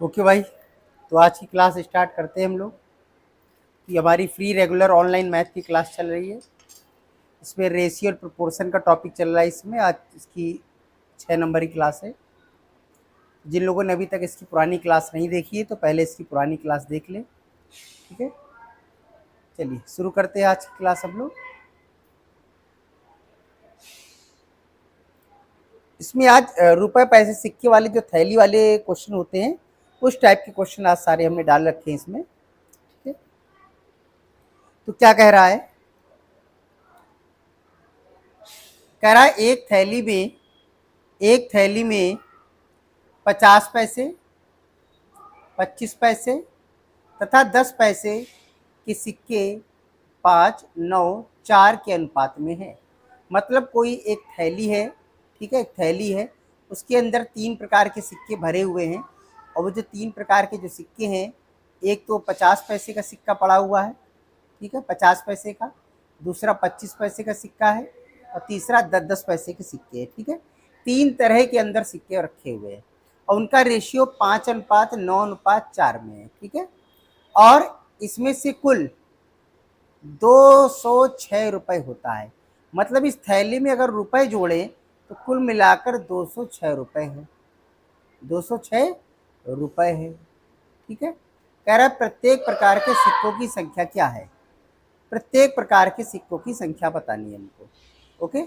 Okay भाई, तो आज की क्लास स्टार्ट करते हैं हम लोग। ये हमारी फ्री रेगुलर ऑनलाइन मैथ की क्लास चल रही है। इसमें रेशियो और प्रोपोर्शन का टॉपिक चल रहा है। इसमें आज इसकी 6 नंबर की क्लास है। जिन लोगों ने अभी तक इसकी पुरानी क्लास नहीं देखी है तो पहले इसकी पुरानी क्लास देख लें। ठीक है, चलिए शुरू करते हैं आज की क्लास हम लोग। इसमें आज रुपए पैसे सिक्के वाले जो थैली वाले क्वेश्चन होते हैं, उस टाइप के क्वेश्चन आज सारे हमने डाल रखे हैं इसमें। ठीक है, तो क्या कह रहा है? कह रहा है एक थैली में 50 पैसे, 25 पैसे तथा 10 पैसे के सिक्के 5, 9, 4 के अनुपात में है। मतलब कोई एक थैली है, ठीक है, एक थैली है, उसके अंदर 3 प्रकार के सिक्के भरे हुए हैं। और वो जो 3 प्रकार के जो सिक्के हैं, एक तो 50 पैसे का सिक्का पड़ा हुआ है, ठीक है, 50 पैसे का। दूसरा 25 पैसे का सिक्का है और तीसरा 10-10 पैसे के सिक्के हैं। ठीक है, 3 तरह के अंदर सिक्के रखे हुए हैं और उनका रेशियो 5:9:4 में है। ठीक है, और इसमें से कुल 206 रुपए होता है। मतलब इस थैली में अगर रुपए जोड़े तो कुल मिलाकर 206 रुपए है। 206 रुपए है। ठीक है, कह रहा है प्रत्येक प्रकार के सिक्कों की संख्या क्या है। प्रत्येक प्रकार के सिक्कों की संख्या बतानी है हमको। ओके,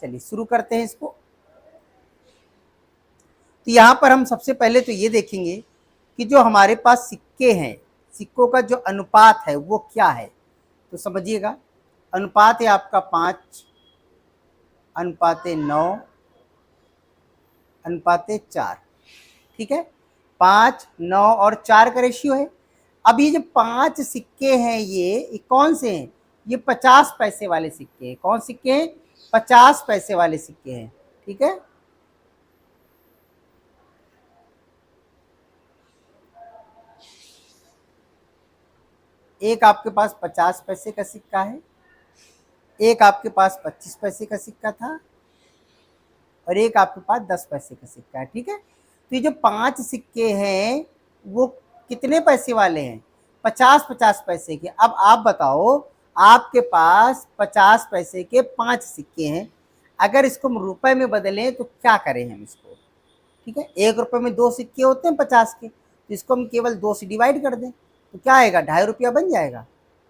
चलिए शुरू करते हैं इसको। तो यहाँ पर हम सबसे पहले तो ये देखेंगे कि जो हमारे पास सिक्के हैं, सिक्कों का जो अनुपात है वो क्या है। तो समझिएगा, अनुपात है आपका 5:9:4। ठीक है, 5, 9 और 4 का रेशियो है। अब ये जो 5 सिक्के हैं ये कौन से हैं? ये 50 पैसे वाले सिक्के हैं। कौन सिक्के हैं? 50 पैसे वाले सिक्के हैं। ठीक है, एक आपके पास 50 पैसे का सिक्का है, एक आपके पास 25 पैसे का सिक्का था और एक आपके पास 10 पैसे का सिक्का है। ठीक है, तो ये जो 5 सिक्के हैं वो कितने पैसे वाले हैं? 50-50 पैसे के। अब आप बताओ, आपके पास 50 पैसे के 5 सिक्के हैं, अगर इसको हम रुपए में बदलें तो क्या करें हम इसको? ठीक है, 1 रुपए में 2 सिक्के होते हैं 50 के, तो इसको हम केवल 2 से डिवाइड कर दें तो क्या आएगा? 2.5 रुपया बन जाएगा।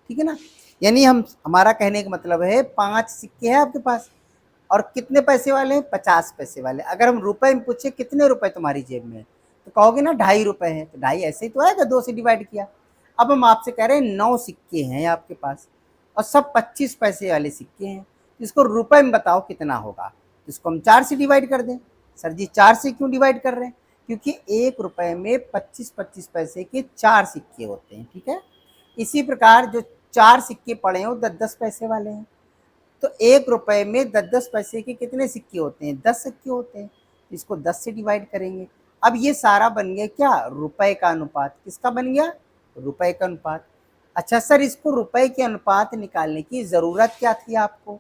ठीक है ना, यानी हमारा कहने का मतलब है 5 सिक्के हैं आपके पास और कितने पैसे वाले हैं? 50 पैसे वाले। अगर हम रुपए में पूछे कितने रुपए तुम्हारी जेब में है तो कहोगे ना 2.5 रुपए है, तो 2.5 ऐसे ही तो आएगा, 2 से डिवाइड किया। अब हम आपसे कह रहे हैं 9 सिक्के हैं आपके पास और सब 25 पैसे वाले सिक्के हैं, इसको रुपए में बताओ कितना होगा। इसको हम 4 से डिवाइड कर दें। सर जी 4 से क्यों डिवाइड कर रहे हैं? क्योंकि 1 रुपए में 25-25 पैसे के 4 सिक्के होते हैं। ठीक है, इसी प्रकार जो 4 सिक्के पड़े हैं वो 10-10 पैसे वाले हैं। तो 1 रुपए में 10-10 पैसे के कितने सिक्के होते हैं? 10 सिक्के होते हैं। इसको 10 से डिवाइड करेंगे। अब ये सारा बन गया क्या? रुपए का अनुपात। किसका बन गया? रुपए का अनुपात। अच्छा सर, इसको रुपए के अनुपात निकालने की ज़रूरत क्या थी आपको?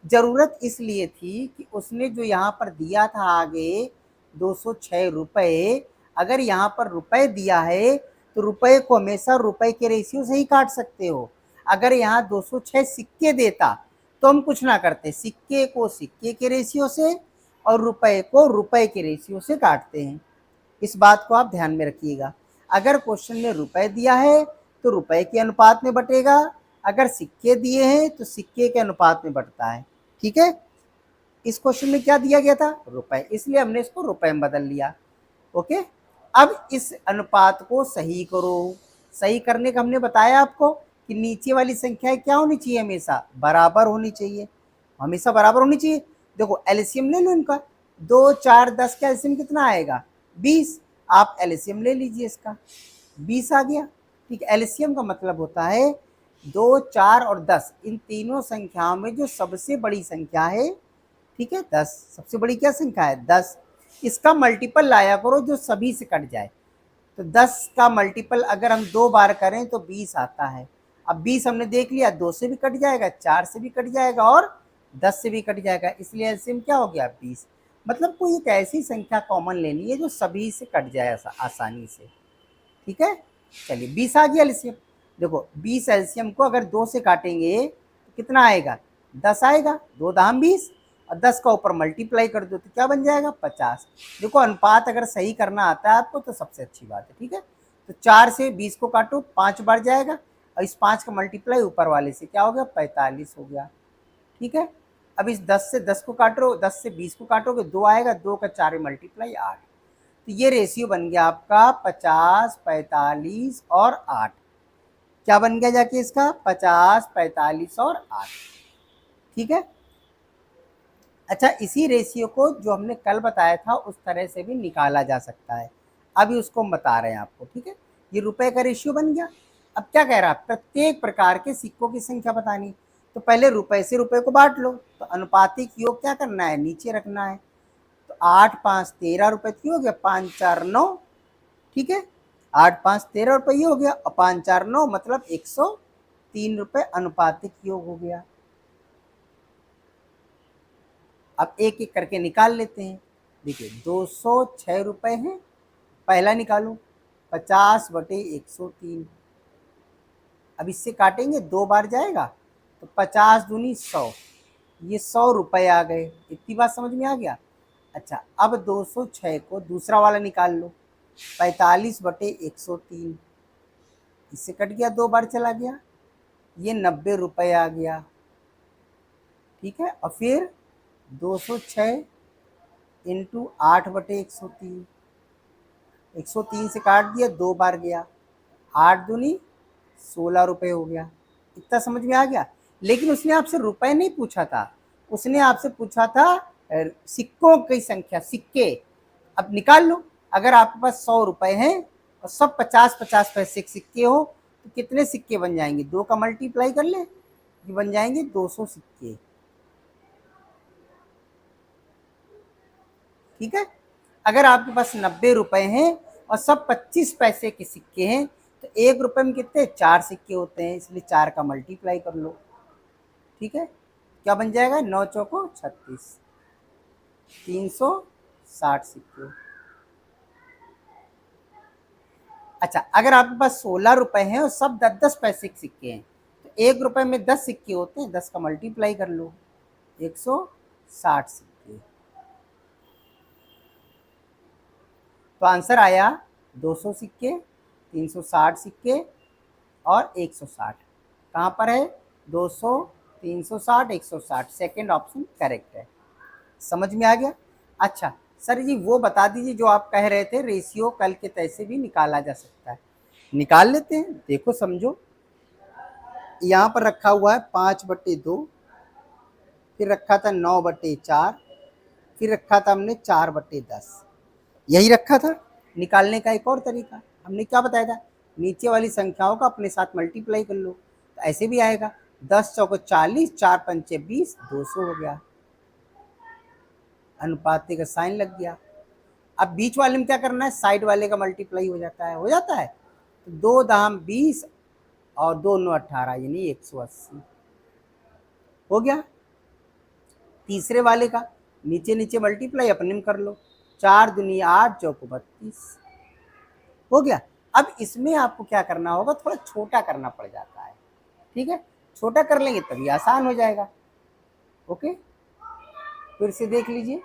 ज़रूरत इसलिए थी कि उसने जो यहाँ पर दिया था आगे 206 रुपए, अगर यहाँ पर रुपए दिया है तो रुपए को हमेशा रुपए के रेशियो से ही काट सकते हो। अगर यहाँ 206 सिक्के देता तो हम कुछ ना करते, सिक्के को सिक्के के रेशियो से और रुपए को रुपए के रेशियो से काटते हैं। इस बात को आप ध्यान में रखिएगा। अगर क्वेश्चन में रुपए दिया है तो रुपए के अनुपात में बटेगा, अगर सिक्के दिए हैं तो सिक्के के अनुपात में बटता है। ठीक है, इस क्वेश्चन में क्या दिया गया था? रुपए, इसलिए हमने इसको रुपए में बदल लिया। ओके, अब इस अनुपात को सही करो। सही करने का हमने बताया आपको कि नीचे वाली संख्याएं क्या होनी चाहिए? हमेशा बराबर होनी चाहिए, हमेशा बराबर होनी चाहिए। देखो एलसीएम ले लो इनका, 2, 4, 10 का एलसीएम कितना आएगा? 20। आप एलसीएम ले लीजिए इसका, 20 आ गया। ठीक, एलसीएम का मतलब होता है 2, 4 और 10, इन तीनों संख्याओं में जो सबसे बड़ी संख्या है, ठीक है, 10 सबसे बड़ी क्या संख्या है? 10। इसका मल्टीपल लाया करो जो सभी से कट जाए। तो 10 का मल्टीपल अगर हम 2 बार करें तो 20 आता है। अब 20 हमने देख लिया, 2 से भी कट जाएगा, 4 से भी कट जाएगा और 10 से भी कट जाएगा, इसलिए एलसीएम क्या हो गया? 20। मतलब कोई एक ऐसी संख्या कॉमन लेनी है जो सभी से कट जाए आसानी से। ठीक है। चलिए 20 आ गया एलसीएम। देखो 20 एलसीएम को अगर 2 से काटेंगे तो कितना आएगा, 10 आएगा, 2 दाम 20 और 10 का ऊपर मल्टीप्लाई कर दो तो क्या बन जाएगा, 50। देखो अनुपात अगर सही करना आता है आपको तो सबसे अच्छी बात है, ठीक है। तो 4 से 20 को काटो, 5 बार जाएगा और इस 5 का मल्टीप्लाई ऊपर वाले से क्या हो गया, 45 हो गया, ठीक है। अब इस 10 से 10 को काटो, 10 से 20 को काटोगे 2 आएगा, 2 का 4 मल्टीप्लाई 8। तो ये रेशियो बन गया आपका 50, 45 और 8। क्या बन गया जाके इसका, 50, 45 और 8, ठीक है। अच्छा इसी रेशियो को जो हमने कल बताया था उस तरह से भी निकाला जा सकता है, अभी उसको हम बता रहे हैं आपको, ठीक है। ये रुपए का रेशियो बन गया। अब क्या कह रहा है, प्रत्येक प्रकार के सिक्कों की संख्या बतानी। तो पहले रुपए से रुपए को बांट लो, तो अनुपातिक योग क्या करना है, नीचे रखना है। तो 8 5 13 रुपए की हो गया, 5 4 9, ठीक है। 8 5 13 रुपए ये हो गया और 5 4 9 मतलब 103 रुपए अनुपातिक योग हो गया। अब एक एक करके निकाल लेते हैं। देखिए 206 रुपए हैं, पहला निकालो 50/103। अब इससे काटेंगे 2 बार जाएगा तो 50 दूनी 100, ये 100 रुपए आ गए। इतनी बात समझ में आ गया। अच्छा अब 206 को दूसरा वाला निकाल लो, 45/103, इससे कट गया, 2 बार चला गया, ये 90 रुपए आ गया, ठीक है। और फिर 206 इंटू 8/103, 103 से काट दिया, 2 बार गया, 8 दूनी 16 रुपए हो गया। इतना समझ में आ गया। लेकिन उसने आपसे रुपए नहीं पूछा था, उसने आपसे पूछा था सिक्कों की संख्या, सिक्के। अब निकाल लो, अगर आपके पास 100 रुपए हैं और सब 50-50 पैसे के सिक्के हो तो कितने सिक्के बन जाएंगे, 2 का मल्टीप्लाई कर ले, ये बन जाएंगे 200 सिक्के, ठीक है। अगर आपके पास 90 रुपए हैं और सब 25 पैसे के सिक्के हैं तो 1 रुपए में कितने, 4 सिक्के होते हैं, इसलिए 4 का मल्टीप्लाई कर लो, ठीक है। क्या बन जाएगा, 9 चौको 36, 360 सिक्के। अच्छा अगर आपके पास 16 रुपए हैं और सब 10-10 पैसे के सिक्के हैं तो 1 रुपए में 10 सिक्के होते हैं, 10 का मल्टीप्लाई कर लो, 160 सिक्के। तो आंसर आया 200 सिक्के, 360 सिक्के और 160। कहाँ पर है, 200, 360, 160, सेकेंड ऑप्शन करेक्ट है। समझ में आ गया। अच्छा सर जी वो बता दीजिए जो आप कह रहे थे रेशियो कल के तैसे भी निकाला जा सकता है, निकाल लेते हैं। देखो समझो, यहाँ पर रखा हुआ है 5/2, फिर रखा था 9/4, फिर रखा था हमने 4/10, यही रखा था। निकालने का एक और तरीका हमने क्या बताया था, नीचे वाली संख्याओं का अपने साथ मल्टीप्लाई कर लो, तो ऐसे भी आएगा, 10 चौको 40, 4 पंचे 20, 200 हो गया, अनुपात का साइन लग गया। अब बीच वाले में क्या करना है, साइड वाले का मल्टीप्लाई हो जाता है, हो जाता है। तो 2 दाम 20 और 2 9 18 यानी 180 हो गया। तीसरे वाले का नीचे नीचे मल्टीप्लाई अपने में कर लो, 4 दूनी 8, चौको 32 हो गया। अब इसमें आपको क्या करना होगा, थोड़ा छोटा करना पड़ जाता है, ठीक है। छोटा कर लेंगे तभी आसान हो जाएगा। ओके फिर से देख लीजिए,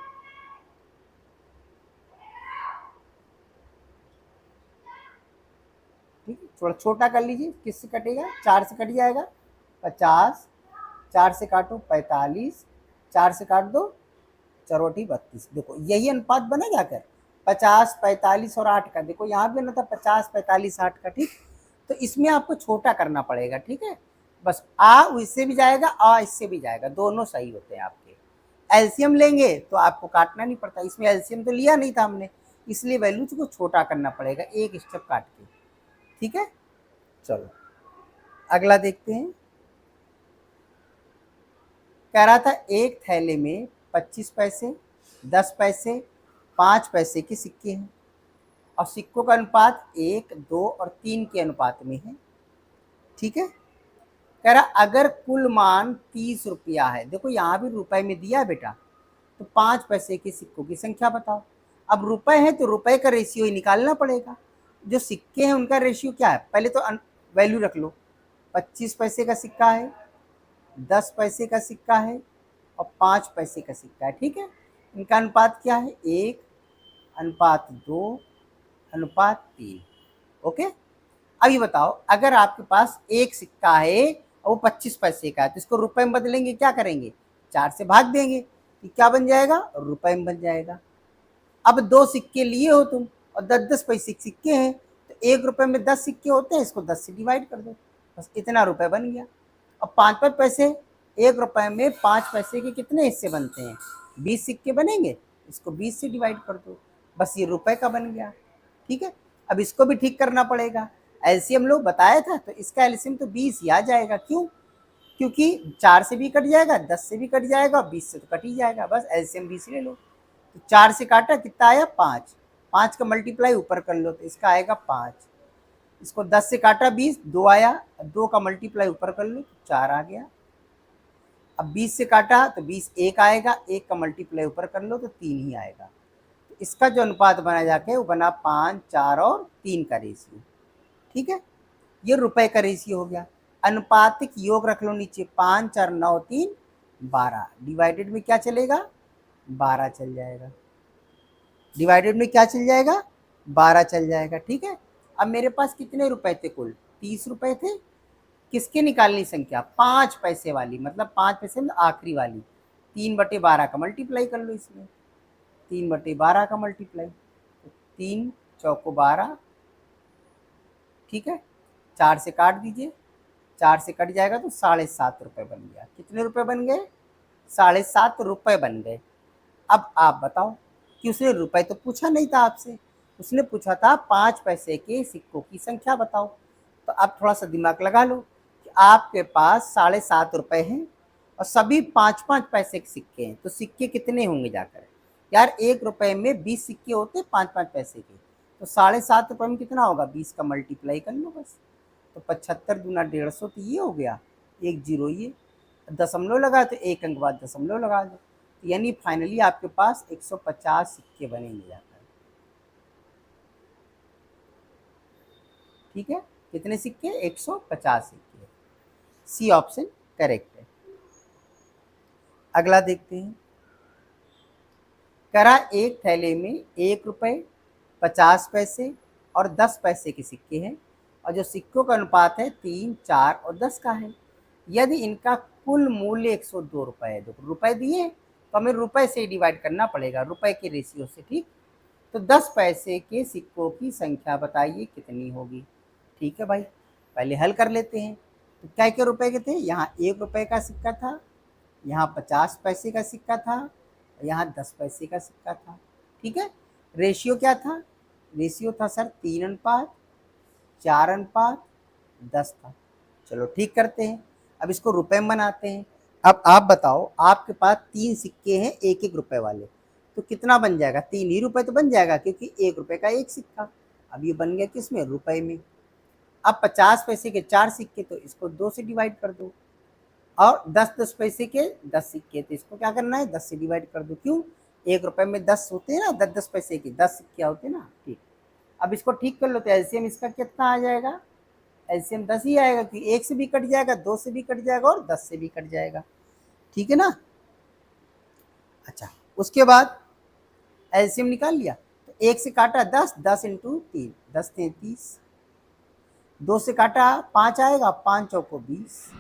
ठीक है, थोड़ा छोटा कर लीजिए। किससे कटेगा, 4 से कट जाएगा, 50, 4 से काटो 45, 4 से काट दो चरोटी 32। देखो यही अनुपात बना जाकर 50, 45 और 8 का। देखो यहाँ भी ना था 50, 45, 8 का, ठीक। तो इसमें आपको छोटा करना पड़ेगा, ठीक है। बस आ इससे भी जाएगा, आ इससे भी जाएगा, दोनों सही होते हैं आपके। एलसीएम लेंगे तो आपको काटना नहीं पड़ता, इसमें एलसीएम तो लिया नहीं था हमने, इसलिए वैल्यूज को छोटा करना पड़ेगा एक स्टेप काट के, ठीक है। चलो अगला देखते हैं। कह रहा था एक थैले में 25 पैसे, 10 पैसे, 5 पैसे के सिक्के हैं और सिक्कों का अनुपात 1, 2 और 3 के अनुपात में है, ठीक है। कह रहा अगर कुल मान 30 रुपया है, देखो यहाँ भी रुपए में दिया है बेटा, तो 5 पैसे के सिक्कों की संख्या बताओ। अब रुपए है तो रुपए का रेशियो ही निकालना पड़ेगा। जो सिक्के हैं उनका रेशियो क्या है, पहले तो वैल्यू रख लो। 25 पैसे का सिक्का है, 10 पैसे का सिक्का है और 5 पैसे का सिक्का है, ठीक है। इनका अनुपात क्या है, 1:2:3। ओके। अब ये बताओ, अगर आपके पास एक सिक्का है और वो 25 पैसे का है तो इसको रुपए में बदलेंगे, क्या करेंगे, 4 से भाग देंगे, तो क्या बन जाएगा, रुपए में बन जाएगा। अब 2 सिक्के लिए हो तुम और 10-10 पैसे के सिक्के हैं, तो 1 रुपए में 10 सिक्के होते हैं, इसको 10 से डिवाइड कर दो, बस इतना रुपए बन गया। अब 5-5 पैसे, 1 रुपए में 5 पैसे के कितने हिस्से बनते हैं, 20 सिक्के बनेंगे, इसको 20 से डिवाइड कर दो, बस ये रुपए का बन गया, ठीक है। अब इसको भी ठीक करना पड़ेगा, एलसीएम लोग बताया था, तो इसका एलसीएम तो 20 ही आ जाएगा, क्यों, क्योंकि 4 से भी कट जाएगा, 10 से भी कट जाएगा और 20 से तो कट ही जाएगा, बस एलसीएम 20 ले लो। तो 4 से काटा, कितना आया, 5, 5 का मल्टीप्लाई ऊपर कर लो तो इसका आएगा 5, इसको 10 से काटा 20, 2 आया, 2 का मल्टीप्लाई ऊपर कर लो तो 4 आ गया। अब 20 से काटा तो 20 1 आएगा, 1 का मल्टीप्लाई ऊपर कर लो तो 3 ही आएगा। तो इसका जो अनुपात बना जाके वो बना 5, 4 और 3 का रेशियो, ठीक है। ये रुपए का रेशियो हो गया। अनुपातिक योग रख लो नीचे, 5, 4, 9, 3, 12, डिवाइडेड में क्या चलेगा, 12 चल जाएगा, डिवाइडेड में क्या चल जाएगा, 12 चल जाएगा, ठीक है। अब मेरे पास कितने रुपए थे, कुल 30 रुपए थे। किसके निकालनी संख्या, 5 पैसे वाली, मतलब 5 पैसे में आखिरी वाली, 3/12 का मल्टीप्लाई कर लो इसमें, 3/12 का मल्टीप्लाई, तो 3 चौको 12, ठीक है। 4 से काट दीजिए, 4 से कट जाएगा तो 7.5 रुपये बन गया। कितने रुपए बन गए, 7.5 रुपये बन गए। अब आप बताओ कि उसने रुपए तो पूछा नहीं था आपसे, उसने पूछा था 5 पैसे के सिक्कों की संख्या बताओ। तो अब थोड़ा सा दिमाग लगा लो कि आपके पास 7.5 रुपये हैं और सभी 5-5 पैसे के सिक्के हैं, तो सिक्के कितने होंगे जाकर, यार 1 रुपये में 20 सिक्के होते 5-5 पैसे के, तो 7.5 रुपये में कितना होगा, 20 का मल्टीप्लाई कर लो बस। तो 75 दूना 150, तो ये हो गया, एक जीरो ये, दशमलव लगा तो एक अंक बाद दशमलव लगा दो, यानी फाइनली आपके पास 150 सिक्के बनेंगे जाकर, ठीक है। कितने सिक्के, 150 सिक्के, सी ऑप्शन करेक्ट है। अगला देखते हैं, करा एक थैले में 1 रुपए, 50 पैसे और 10 पैसे के सिक्के हैं और जो सिक्कों का अनुपात है 3, 4 और 10 का है। यदि इनका कुल मूल्य 102 रुपए है, देखो रुपए दिए तो हमें रुपए से डिवाइड करना पड़ेगा, रुपए के रेशियो से, ठीक। तो 10 पैसे के सिक्कों की संख्या बताइए कितनी होगी, ठीक है भाई। पहले हल कर लेते हैं। तो क्या क्या रुपए के थे, यहाँ 1 रुपए का सिक्का था, यहाँ 50 पैसे का सिक्का था, यहाँ 10 पैसे का सिक्का था, ठीक है। रेशियो क्या था, रेशियो था सर 3:4:10 था। चलो ठीक करते हैं, अब इसको रुपए में बनाते हैं। अब आप बताओ, आपके पास 3 सिक्के हैं 1-1 रुपए वाले, तो कितना बन जाएगा, 3 ही रुपए तो बन जाएगा, क्योंकि 1 रुपए का एक सिक्का। अब ये बन गया किस में, रुपए में। अब 50 पैसे के 4 सिक्के, तो इसको 2 से डिवाइड कर दो, और 10-10 पैसे के 10 सिक्के, तो इसको क्या करना है, 10 से डिवाइड कर दो, क्यों, 1 रुपए में 10 होते हैं ना, 10-10 पैसे के 10 सिक्के होते हैं ना, ठीक। अब इसको ठीक कर लो, तो एलसीएम इसका कितना आ जाएगा, एलसीएम 10 ही आएगा, क्योंकि 1 से भी कट जाएगा, 2 से भी कट जाएगा और 10 से भी कट जाएगा, ठीक है ना। अच्छा, उसके बाद एलसीएम निकाल लिया, तो 1 से काटा 10, 10 इंटू 3, 10 33, 2 से काटा 5 आएगा, 5 चौको 20,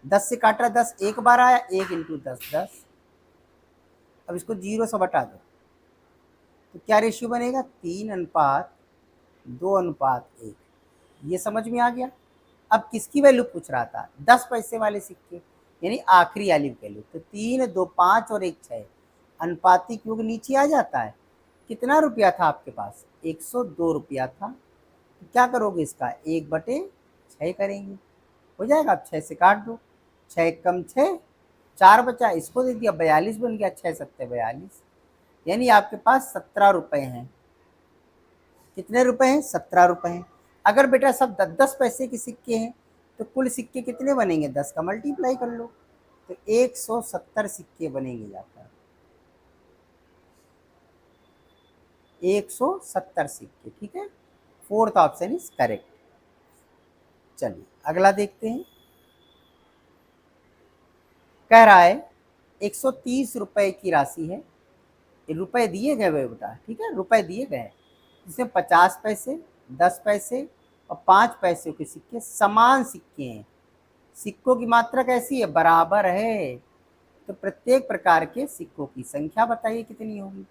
10 से काटा 10 एक बार आया, 1 इंटू 10 10। अब इसको 0 से बटा दो, तो क्या रेशियो बनेगा, 3:2:1, ये समझ में आ गया। अब किसकी वैल्यू पूछ रहा था, 10 पैसे वाले सिक्के, यानी आखिरी वाली वैल्यू, तो 3, 2, 5 और 1 6, अनुपातिक योग नीचे आ जाता है। कितना रुपया था आपके पास, 102 रुपया था, तो क्या करोगे, इसका 1/6 करेंगे, हो जाएगा। अब 6 से काट दो, 6 कम 6, 4 बचा, इसको दे दिया, 42 बन गया, 6 7 42, यानी आपके पास 17 रुपए हैं। कितने रुपए हैं, 17 रुपए हैं। अगर बेटा सब 10-10 पैसे के सिक्के हैं, तो कुल सिक्के कितने बनेंगे, 10 का मल्टीप्लाई कर लो, तो 170 सिक्के बनेंगे जाकर, 170 सिक्के, ठीक है। Fourth option is correct. चलिए अगला देखते हैं। कह रहा है 130 रुपए की राशि है, रुपए दिए गए हुए बेटा, ठीक है, रुपए दिए गए हैं, जिसमें 50 पैसे, 10 पैसे और 5 पैसे के सिक्के समान सिक्के हैं। सिक्कों की मात्रा कैसी है? बराबर है। तो प्रत्येक प्रकार के सिक्कों की संख्या बताइए कितनी होगी।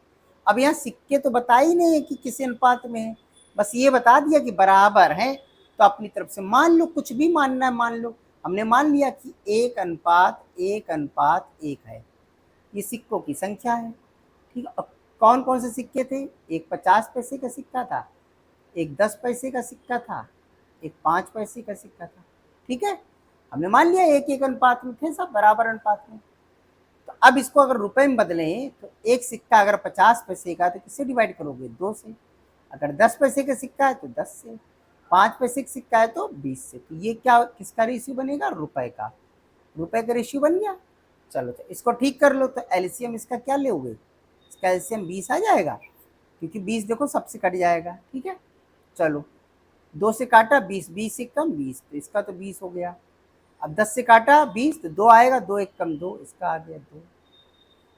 अब यहाँ सिक्के तो बता ही नहीं है कि किस अनुपात में है, बस ये बता दिया कि बराबर है। तो अपनी तरफ से मान लो, कुछ भी मानना है मान लो। हमने मान लिया कि 1:1:1 है, ये सिक्कों की संख्या है। ठीक है, अब कौन कौन से सिक्के थे? एक 50 पैसे का सिक्का था, एक 10 पैसे का सिक्का था, एक 5 पैसे का सिक्का था। ठीक है, हमने मान लिया 1:1 अनुपात में थे, सब बराबर अनुपात में। तो अब इसको अगर रुपए में बदलें तो एक सिक्का अगर 50 पैसे का तो किससे डिवाइड करोगे? 2 से। अगर 10 पैसे का सिक्का है तो 10 से, 5 पैसे का सिक्का है तो 20 से। तो ये क्या किसका रेशियो बनेगा? रुपए का। रुपए का रेशियो बन गया। चलो तो इसको ठीक कर लो। तो एलसीएम इसका क्या लोगे? इसका एलसीएम 20 आ जाएगा, क्योंकि 20 देखो सबसे कट जाएगा। ठीक है, चलो 2 से काटा 20, 20 से कम 20, तो इसका तो 20 हो गया। अब 10 से काटा 20 तो 2 आएगा, 2 1 कम 2, इसका आ गया 2।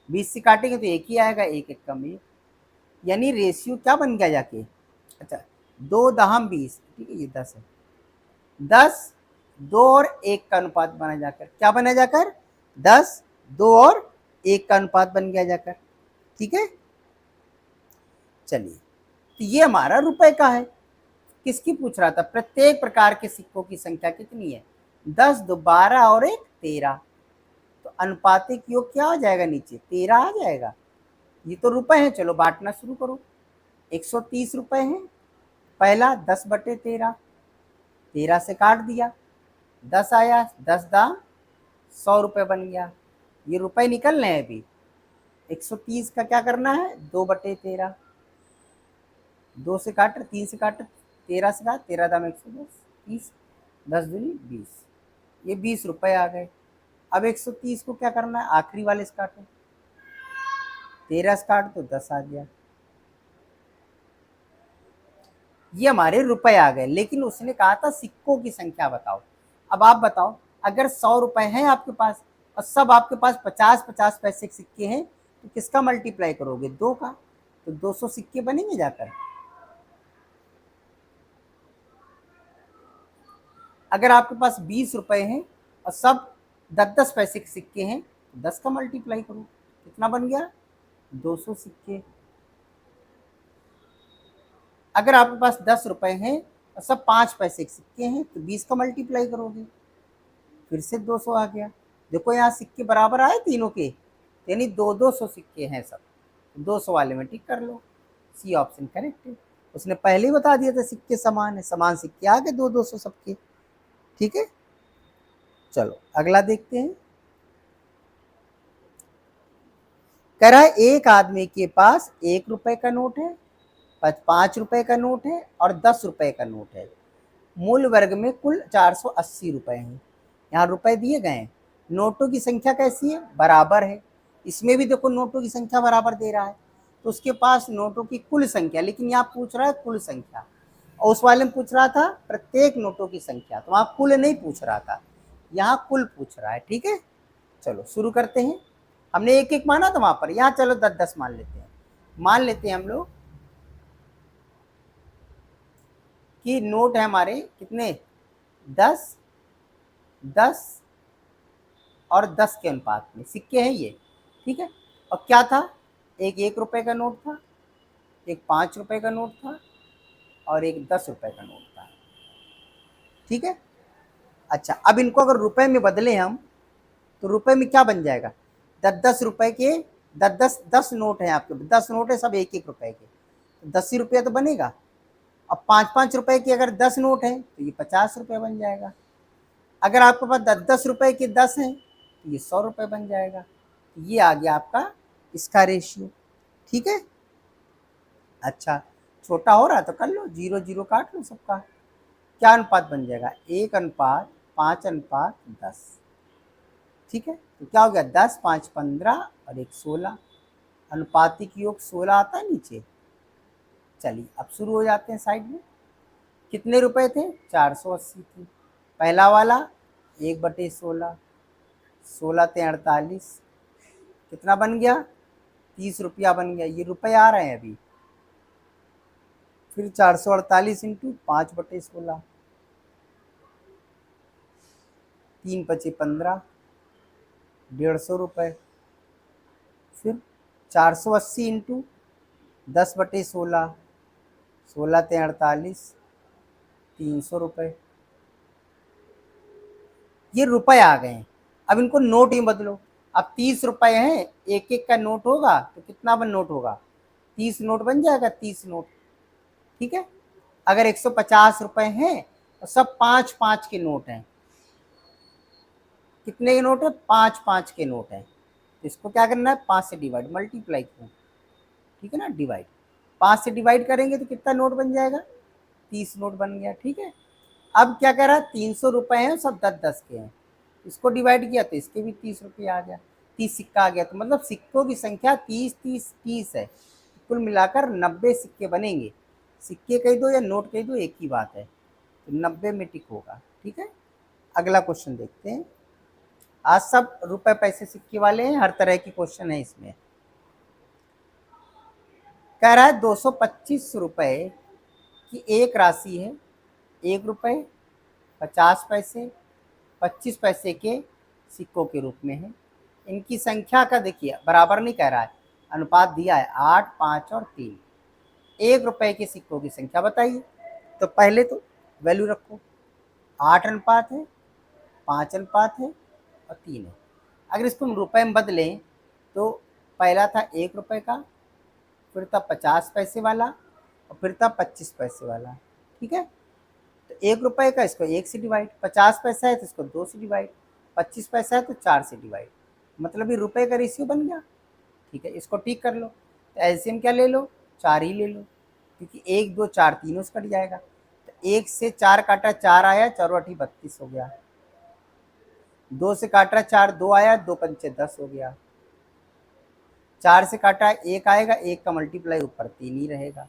20 से काटेंगे तो 1 ही आएगा, 1 1 कम 1, यानी रेशियो क्या बन गया जाके? अच्छा 2 दहम 20, ठीक है, ये 10 है। 10 2 और 1 का अनुपात बना जाकर, क्या बना जाकर? 10 2 और 1 का अनुपात बन गया जाकर। ठीक है, चलिए तो ये हमारा रुपए का है। किसकी पूछ रहा था? प्रत्येक प्रकार के सिक्कों की संख्या कितनी है? 10 2 12 और 1 13। तो अनुपातिक योग क्या हो जाएगा? नीचे 13 आ जाएगा। ये तो रुपए हैं, चलो बांटना शुरू करो। 130 रुपए हैं, पहला 10/13, 13 से काट दिया, 10 आया, 10 दाम 100 रुपए बन गया। ये रुपए निकल रहे हैं अभी। 130 का क्या करना है? 2/13, 2 से काट, 3 से काट, 13 से काट, 13 दाम 110, 30, 10 दूनी 20, ये 20 रुपए आ गए। अब 130 को क्या करना है? आखिरी वाले से काटो, 13 से काट तो 10 आ गया। ये हमारे रुपए आ गए, लेकिन उसने कहा था सिक्कों की संख्या बताओ। अब आप बताओ, अगर 100 रुपए हैं आपके पास और सब आपके पास 50-50 पैसे के सिक्के हैं, तो किसका मल्टीप्लाई करोगे? 2 का। तो 200 सिक्के बनेंगे जाकर। अगर आपके पास 20 रुपए हैं और सब 10-10 पैसे के सिक्के हैं, तो 10 का मल्टीप्लाई करो, कितना बन गया? 200 सिक्के। अगर आपके पास 10 रुपए हैं और सब 5 पैसे के सिक्के हैं, तो 20 का मल्टीप्लाई करोगे, फिर से 200 आ गया। देखो यहाँ सिक्के बराबर आए तीनों के, यानी 200 सिक्के हैं सब। 200 वाले में टिक कर लो, सी ऑप्शन करेक्ट है। उसने पहले ही बता दिया था सिक्के समान है, समान सिक्के आ गए 200 सबके। ठीक है, चलो अगला देखते हैं। कह रहा है एक आदमी के पास 1 रुपए का नोट है, 5 रुपए का नोट है और 10 रुपए का नोट है। मूल वर्ग में कुल 480 रुपए हैं। यहाँ रुपए दिए गए हैं, नोटों की संख्या कैसी है? बराबर है। इसमें भी देखो नोटों की संख्या बराबर दे रहा है, तो उसके पास नोटों की कुल संख्या, लेकिन यहाँ पूछ रहा है कुल संख्या, और उस वाले में पूछ रहा था प्रत्येक नोटों की संख्या। तो वहाँ कुल नहीं पूछ रहा था, यहाँ कुल पूछ रहा है। ठीक है, चलो शुरू करते हैं। हमने एक एक माना था वहां पर, यहाँ चलो 10-10 मान लेते हैं। मान लेते हैं हम लोग कि नोट है हमारे कितने? 10 10 और 10 के अनुपात में सिक्के हैं ये। ठीक है, और क्या था? एक 1 रुपए का नोट था, एक 5 रुपए का नोट था और एक 10 रुपए का नोट था। ठीक है, अच्छा अब इनको अगर रुपए में बदले हम, तो रुपए में क्या बन जाएगा? 10-10 रुपए के 10 नोट हैं आपके, 10 नोट है सब 1-1 रुपए के, तो 10 ही रुपया तो बनेगा। अब 5-5 रुपए के अगर 10 नोट हैं तो ये 50 रुपये बन जाएगा। अगर आपके पास 10-10 रुपए के 10 हैं तो ये 100 रुपये बन जाएगा। ये आ गया आपका इसका रेशियो। ठीक है, अच्छा छोटा हो रहा है तो कर लो, 0-0 काट लो सबका। क्या अनुपात बन जाएगा? 1:5:10। ठीक है, तो क्या हो गया? 10 5 15 और 1 16। अनुपातिक योग 16 आता है नीचे। चलिए अब शुरू हो जाते हैं साइड में। कितने रुपए थे? 480 थे। पहला वाला 1/16, 16 × 48 कितना बन गया? 30 रुपया बन गया। ये रुपए आ रहे हैं अभी। फिर 448 इंटू 5/16, 3×5 = 15, 150 रुपये। फिर 480 इंटू 10/16, 16 × 48, 300 रुपये। ये रुपए आ गए हैं। अब इनको नोट ही बदलो। अब 30 रुपए हैं, एक एक का नोट होगा तो कितना बन नोट होगा? 30 नोट बन जाएगा, 30 नोट। ठीक है। अगर 150 रुपए हैं तो सब 5-5 के नोट हैं। कितने के नोट है? 5-5 के नोट हैं। तो इसको क्या करना है? 5 से डिवाइड, मल्टीप्लाई करो। ठीक है ना, डिवाइड। 5 से डिवाइड करेंगे तो कितना नोट बन जाएगा? 30 नोट बन गया। ठीक है। अब क्या कह रहा है? 300 रुपए हैं, सब 10-10 के हैं। इसको डिवाइड किया तो इसके भी 30 रुपये आ गया, 30 सिक्का आ गया। तो मतलब सिक्कों की संख्या 30-30-30 है। कुल मिलाकर 90 सिक्के बनेंगे। सिक्के कह दो या नोट कह दो, एक ही बात है। तो 90 में टिक होगा। ठीक है। अगला क्वेश्चन देखते हैं। आज सब रुपए पैसे सिक्के वाले हैं, हर तरह की क्वेश्चन है इसमें। कह रहा है 225 रुपए की एक राशि है, 1 रुपए, 50 पैसे, 25 पैसे के सिक्कों के रूप में है। इनकी संख्या का देखिए, बराबर नहीं कह रहा है, अनुपात दिया है 8, 5 और 3। 1 रुपए के सिक्कों की संख्या बताइए। तो पहले तो वैल्यू रखो, 8 अनुपात है, 5 अनुपात है और 3 है। अगर इसको हम रुपए में बदलें तो पहला था 1 रुपए का, फिर था 50 पैसे वाला और फिर था 25 पैसे वाला। ठीक है। तो 1 रुपए का, इसको 1 से डिवाइड, 50 पैसा है तो इसको 2 से डिवाइड, 25 पैसा है तो 4 से डिवाइड। मतलब ये रुपए का रेशियो बन गया। ठीक है। इसको ठीक कर लो। तो एलसीएम क्या ले लो? 4 ही ले लो, क्योंकि 1, 2, 4 तीनों से कट जाएगा। तो 1 से 4 काटा 4 आया, 4 × 8 = 32 हो गया। 2 से काटा 4 2 आया, 2 × 5 = 10 हो गया। 4 से काटा 1 आएगा, 1 का मल्टीप्लाई ऊपर 3 ही रहेगा।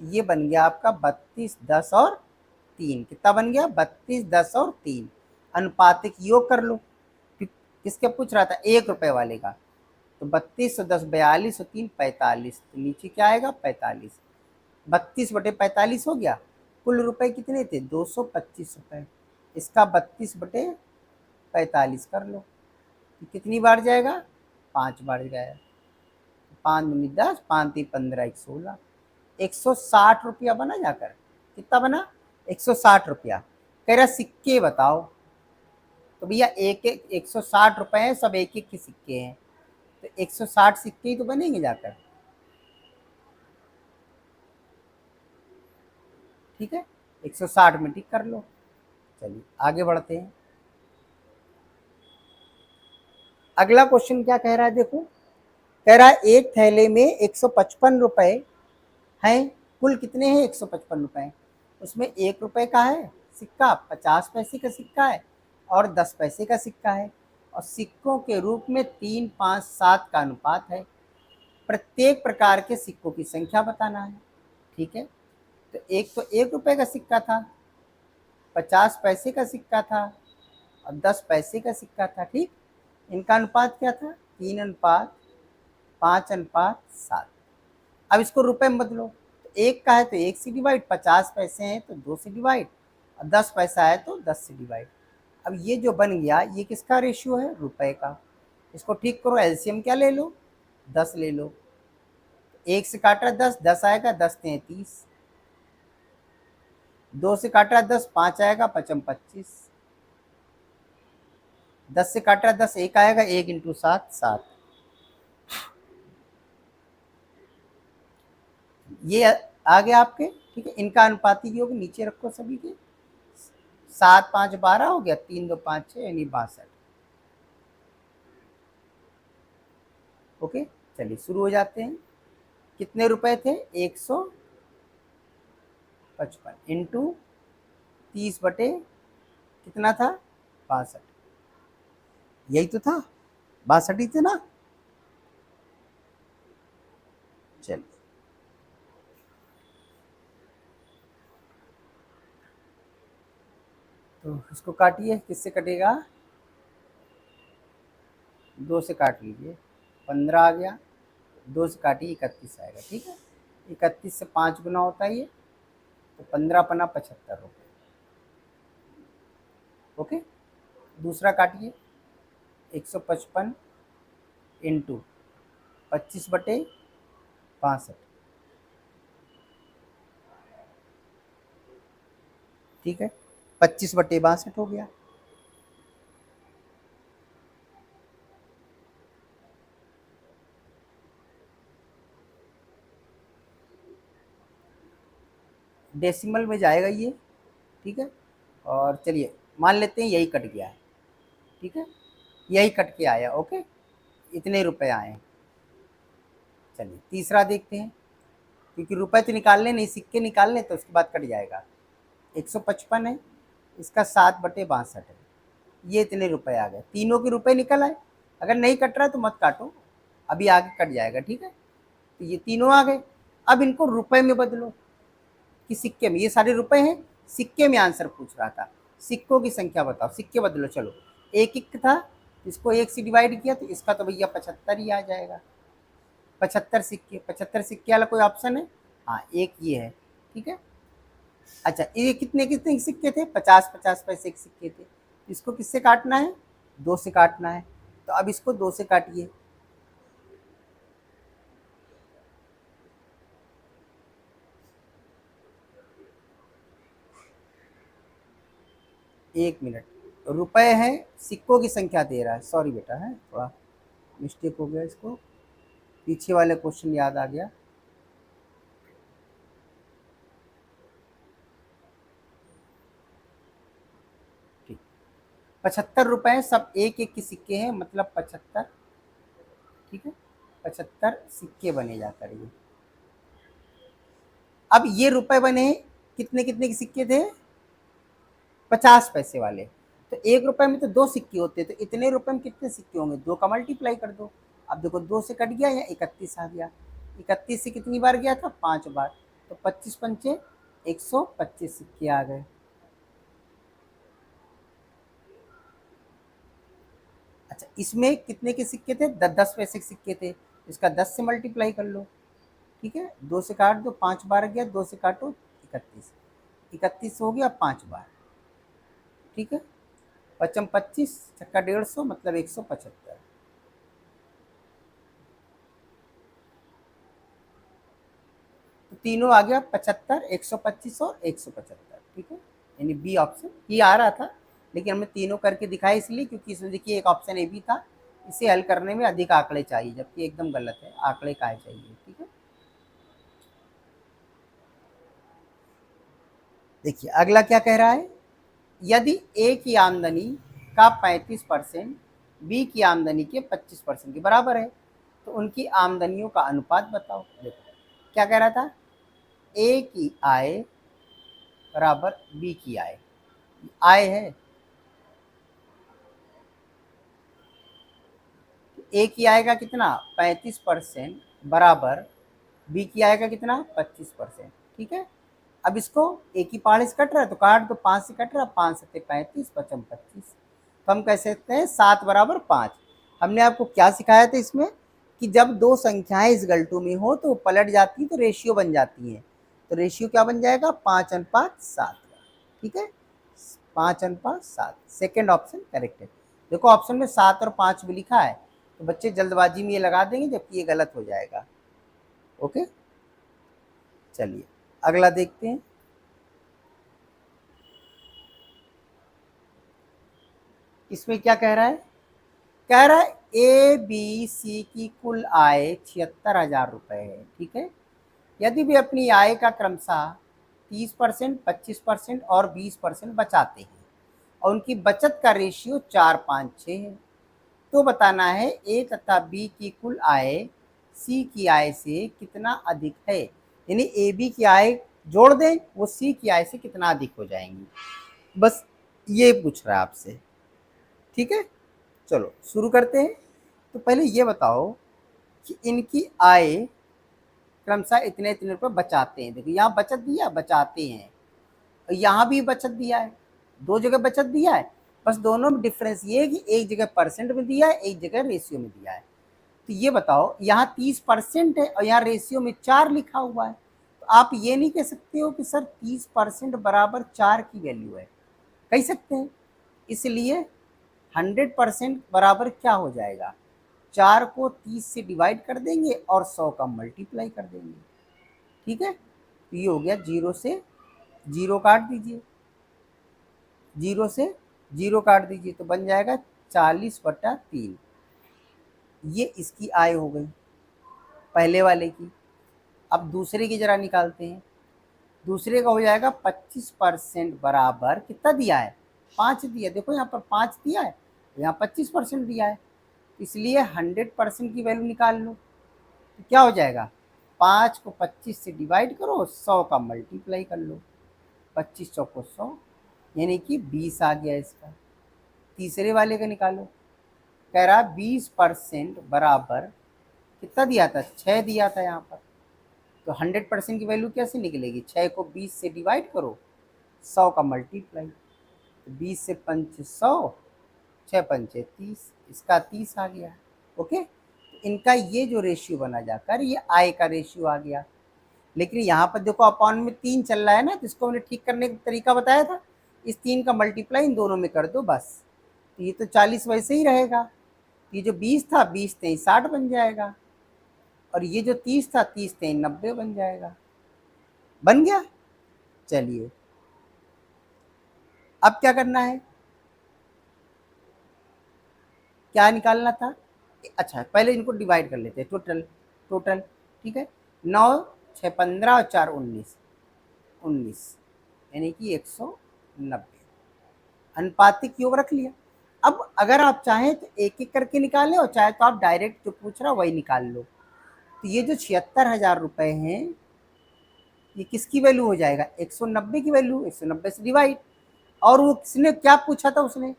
ये बन गया आपका 32, 10 और 3। कितना बन गया? 32, 10 और 3। अनुपातिक योग कर लो। किसके पूछ रहा था? 1 रुपए वाले का। तो 32 और 10 42 और 3 45। तो नीचे क्या आएगा? 45। 32/45 हो गया। कुल रुपए कितने थे? 225 रुपए। इसका 32/45 कर लो। तो कितनी बार जाएगा? 5 बार जाएगा। 5 दूनी 10, 5 × 3 = 15, 1 16। 160 रुपया बना जाकर। कितना बना? 160 रुपया। कह रहा सिक्के बताओ। तो भैया एक एक 160 रुपए हैं, सब एक एक के सिक्के हैं। तो 160 सिक्के ही तो बनेंगे जाकर। ठीक है। 160 में टिक कर लो। चलिए आगे बढ़ते हैं। अगला क्वेश्चन क्या कह रहा है? देखो, कह रहा है एक थैले में 155 रुपए हैं। कुल कितने हैं? 155 रुपए। उसमें 1 रुपए का है सिक्का, 50 पैसे का सिक्का है और 10 पैसे का सिक्का है। और सिक्कों के रूप में 3, 5, 7 का अनुपात है। प्रत्येक प्रकार के सिक्कों की संख्या बताना है। ठीक है। तो 1 रुपए का सिक्का था, 50 पैसे का सिक्का था और 10 पैसे का सिक्का था। ठीक। इनका अनुपात क्या था? 3:5:7। अब इसको रुपए में बदलो। तो 1 का है तो 1 से डिवाइड, 50 पैसे हैं तो 2 से डिवाइड और 10 पैसा है तो 10 से डिवाइड। अब ये जो बन गया, ये किसका रेशियो है? रुपए का। इसको ठीक करो। एलसीएम क्या ले लो? 10 ले लो। 1 से काटा 10, 10 आएगा, 10 × 30। 2 से काटा 10, 5 आएगा, 5 × 25। 10 से काटा 10, 1 आएगा, 1 × 7 7। ये आ गया आपके। ठीक है। इनका अनुपातिक योग नीचे रखो सभी के। 7, 5, 12 हो गया, 3, 2, 5, 6 यानी 62। ओके। चलिए शुरू हो जाते हैं। कितने रुपए थे? 155 इंटू 30 बटे कितना था? 62। यही तो था, 62 ही थे ना। चलिए इसको काटिए, किससे कटेगा, 2 से काट लीजिए, 15 आ गया, 2 से काटिए 31 आएगा। ठीक है, 31 से 5 गुना होता है ये, तो 15 पना 75 रुपये। ओके, दूसरा काटिए, 155 इंटू 25/62। ठीक है, 25/62 हो गया। डेसिमल में जाएगा ये। ठीक है, और चलिए मान लेते हैं यही कट गया है। ठीक है, यही कट के आया। ओके, इतने रुपए आए। चलिए तीसरा देखते हैं, क्योंकि रुपए तो निकालने नहीं, सिक्के निकालने, तो उसके बाद कट जाएगा। 155 है, इसका 7/62 है, ये इतने रुपए आ गए। तीनों के रुपए निकल आए। अगर नहीं कट रहा तो मत काटो, अभी आगे कट जाएगा। ठीक है, तो ये तीनों आ गए। अब इनको रुपए में बदलो कि सिक्के में, ये सारे रुपए हैं, सिक्के में आंसर पूछ रहा था। सिक्कों की संख्या बताओ, सिक्के बदलो। चलो, एक एक था, इसको 1 से डिवाइड किया तो इसका तो भैया 75 ही आ जाएगा। 75 सिक्के, 75 सिक्के वाला कोई ऑप्शन है? हाँ, एक ये है। ठीक है, अच्छा ये कितने कितने सिक्के थे? 50-50 पैसे के सिक्के थे। इसको किससे काटना है? 2 से काटना है। तो अब इसको 2 से काटिए। एक मिनट, रुपए है, सिक्कों की संख्या दे रहा है। सॉरी बेटा, है थोड़ा मिस्टेक हो गया, इसको पीछे वाले क्वेश्चन याद आ गया। ठीक, 75 रुपए सब एक एक के सिक्के हैं, मतलब 75। ठीक है, 75 सिक्के बने जाकर ये। अब ये रुपए बने, कितने कितने के सिक्के थे? 50 पैसे वाले। तो 1 रुपए में तो 2 सिक्के होते, तो इतने रुपए में कितने सिक्के होंगे? 2 का मल्टीप्लाई कर दो। अब देखो 2 से कट गया, या 31 आ गया। 31 से कितनी बार गया था? 5 बार। तो 25 पंचे 125 सिक्के आ गए। अच्छा, इसमें कितने के सिक्के थे? 10-10 पैसे के सिक्के थे, इसका 10 से मल्टीप्लाई कर लो। ठीक है, 2 से काट दो, 5 बार गया, 2 से काटो 31, 31 हो गया 5 बार। ठीक है, 25 25 छक्का 150, मतलब 175। तो तीनों आ गया 75, 125 और 175। ठीक है, यानी बी ऑप्शन ये आ रहा था, लेकिन हमने तीनों करके दिखाया इसलिए क्योंकि इसमें देखिए एक ऑप्शन ए भी था, इसे हल करने में अधिक आंकड़े चाहिए, जबकि एकदम गलत है, आंकड़े काहे चाहिए। ठीक है, देखिए अगला क्या कह रहा है, यदि ए की आमदनी का 35% बी की आमदनी के 25% के बराबर है, तो उनकी आमदनियों का अनुपात बताओ। देखो क्या कह रहा था, ए की आय बराबर बी की आय। आय है, ए की आय का कितना? 35% बराबर बी की आय का कितना? 25%। ठीक है, अब इसको ए की पहाड़ी से कट रहा है तो काट दो, 5 से कट रहा है, 5 7 35, 55 25। तो हम कह सकते हैं 7 बराबर 5। हमने आपको क्या सिखाया था इसमें, कि जब दो संख्याएं इस गलटू में हो तो पलट जाती है, तो रेशियो बन जाती है। तो रेशियो क्या बन जाएगा? 5:7। ठीक है, 5:7। सेकेंड ऑप्शन करेक्ट है। देखो ऑप्शन में 7 और 5 भी लिखा है, तो बच्चे जल्दबाजी में ये लगा देंगे, जबकि ये गलत हो जाएगा। ओके, चलिए अगला देखते हैं। इसमें क्या कह रहा है, कह रहा है ए बी सी की कुल आय 76,000 रुपए है। ठीक है, यदि वे अपनी आय का क्रमशः 30%, 25% और 20% बचाते हैं, और उनकी बचत का रेशियो 4:5:6 है, तो बताना है ए तथा बी की कुल आय सी की आय से कितना अधिक है। यानी ए बी की आय जोड़ दें, वो सी की आय से कितना अधिक हो जाएंगी, बस ये पूछ रहा है आपसे। ठीक है, चलो शुरू करते हैं। तो पहले ये बताओ कि इनकी आय क्रमशः इतने इतने रुपये बचाते हैं। देखो यहाँ बचत दिया, बचाते हैं, और यहाँ भी बचत दिया है, दो जगह बचत दिया है, बस दोनों में डिफरेंस ये है कि एक जगह परसेंट में दिया है, एक जगह रेशियो में दिया है। तो ये बताओ, यहाँ 30% है और यहाँ रेशियो में 4 लिखा हुआ है, तो आप ये नहीं कह सकते हो कि सर 30% बराबर 4 की वैल्यू है, कह सकते हैं। इसलिए 100% बराबर क्या हो जाएगा, 4 को 30 से डिवाइड कर देंगे और 100 का मल्टीप्लाई कर देंगे, ठीक है। तो ये हो गया, 0 से 0 काट दीजिए, 0 से 0 काट दीजिए, तो बन जाएगा 40/3। ये इसकी आय हो गई पहले वाले की। अब दूसरे की जरा निकालते हैं। दूसरे का हो जाएगा 25% बराबर कितना दिया है, 5 दिया, देखो यहाँ पर 5 दिया है, यहाँ 25% दिया है, इसलिए 100% की वैल्यू निकाल लो। तो क्या हो जाएगा, 5 को 25 से डिवाइड करो, 100 का मल्टीप्लाई कर लो, 25 चौको 100, यानी कि 20 आ गया इसका। तीसरे वाले का निकालो, कह रहा 20% बराबर कितना दिया था, 6 दिया था यहाँ पर। तो 100% की वैल्यू कैसे निकलेगी, 6 को 20 से डिवाइड करो, 100 का मल्टीप्लाई, तो 20 से 5 100, 6 पंचे 30, इसका 30 आ गया। ओके, तो इनका ये जो रेशियो बना जाकर ये आय का रेशियो आ गया। लेकिन यहाँ पर देखो अपॉन में 3 चल रहा है ना, तो इसको हमने ठीक करने का तरीका बताया था, इस 3 का मल्टीप्लाई इन दोनों में कर दो बस। तो ये तो 40 वैसे ही रहेगा, ये जो 20 था, 20 3 60 बन जाएगा, और ये जो 30 था, 30 3 90 बन जाएगा। बन गया। चलिए अब क्या करना है, क्या निकालना था, अच्छा पहले इनको डिवाइड कर लेते हैं, टोटल टोटल, ठीक है। 9 6 15 और 4 19, 19 यानी कि 190। अनुपातिक योग रख लिया। अब अगर आप चाहें तो एक एक करके निकालें, और चाहे तो आप डायरेक्ट जो पूछ रहा वही निकाल लो। तो ये जो 76,000 रुपये हैं, ये किसकी वैल्यू हो जाएगा, 190 की वैल्यू, 190 से डिवाइड। और वो किसने क्या पूछा था, उसने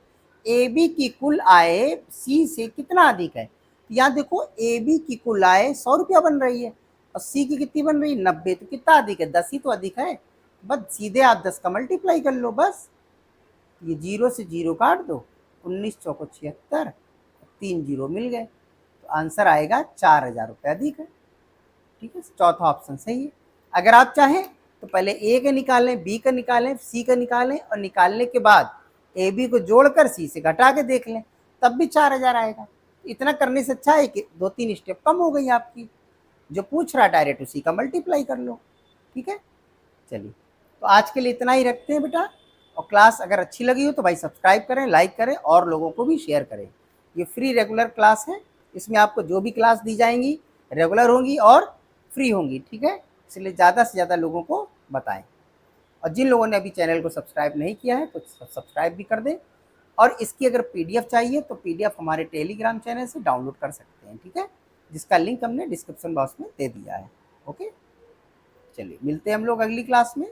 ए बी की कुल आय सी से कितना अधिक है। यहाँ देखो ए बी की कुल आय 100 रुपया बन रही है, और सी की कितनी बन रही है, 90, तो कितना अधिक है, 10 ही तो अधिक है। बस सीधे आप 10 का मल्टीप्लाई कर लो बस। ये 0 से 0 काट दो, 19 चौको 76, 3 0 मिल गए, तो आंसर आएगा 4,000 रुपये अधिक है, ठीक है। चौथा ऑप्शन सही है। अगर आप चाहें तो पहले ए का निकालें, बी का निकालें, सी का निकालें, और निकालने के बाद ए बी को जोड़कर सी से घटा के देख लें, तब भी 4,000 आएगा। इतना करने से अच्छा है कि 2-3 स्टेप कम हो गई आपकी। जो पूछ रहा डायरेक्ट उसी का मल्टीप्लाई कर लो, ठीक है। चलिए, तो आज के लिए इतना ही रखते हैं बेटा। और क्लास अगर अच्छी लगी हो तो भाई सब्सक्राइब करें, लाइक करें, और लोगों को भी शेयर करें। ये फ्री रेगुलर क्लास है, इसमें आपको जो भी क्लास दी जाएंगी रेगुलर होंगी और फ्री होंगी, ठीक है। इसलिए ज़्यादा से ज़्यादा लोगों को बताएं। और जिन लोगों ने अभी चैनल को सब्सक्राइब नहीं किया है तो सब्सक्राइब भी कर दें। और इसकी अगर पीडीएफ चाहिए तो पीडीएफ हमारे टेलीग्राम चैनल से डाउनलोड कर सकते हैं, ठीक है, जिसका लिंक हमने डिस्क्रिप्शन बॉक्स में दे दिया है। ओके, चलिए मिलते हैं हम लोग अगली क्लास में।